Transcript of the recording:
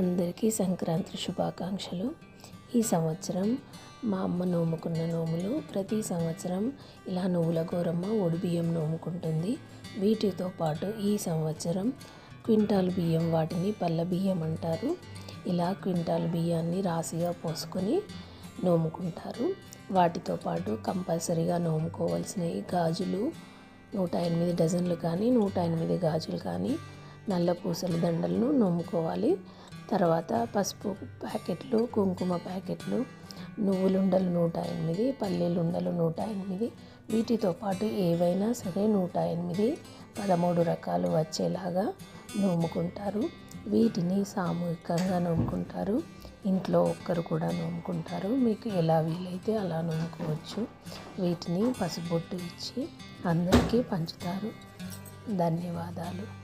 అందరికీ సంక్రాంతి శుభాకాంక్షలు. ఈ సంవత్సరం మా అమ్మ నోముకున్న నోములు ప్రతి సంవత్సరం ఇలా నువ్వుల గౌరమ్మ ఒడిబియ్యం నోముకుంటుంది. వీటితో పాటు ఈ సంవత్సరం క్వింటాల్ బియ్యం, వాటిని పల్ల బియ్యం అంటారు. ఇలా క్వింటాల్ బియ్యాన్ని రాశిగా పోసుకొని నోముకుంటారు. వాటితో పాటు కంపల్సరీగా నోముకోవాల్సినవి గాజులు 108 డజన్లు కానీ 108 గాజులు కానీ నల్ల పూసల దండలను నోముకోవాలి. తర్వాత పసుపు ప్యాకెట్లు, కుంకుమ ప్యాకెట్లు, నువ్వులుండలు 108, పల్లీలుండలు 108. వీటితో పాటు ఏవైనా సరే 108 13 రకాలు వచ్చేలాగా నోముకుంటారు. వీటిని సామూహికంగా నోముకుంటారు. ఇంట్లో ఒక్కరు కూడా నోముకుంటారు. మీకు ఎలా వీలైతే అలా నోముకోవచ్చు. వీటిని పసుబొట్టు ఇచ్చి అందరికీ పంచుతారు. ధన్యవాదాలు.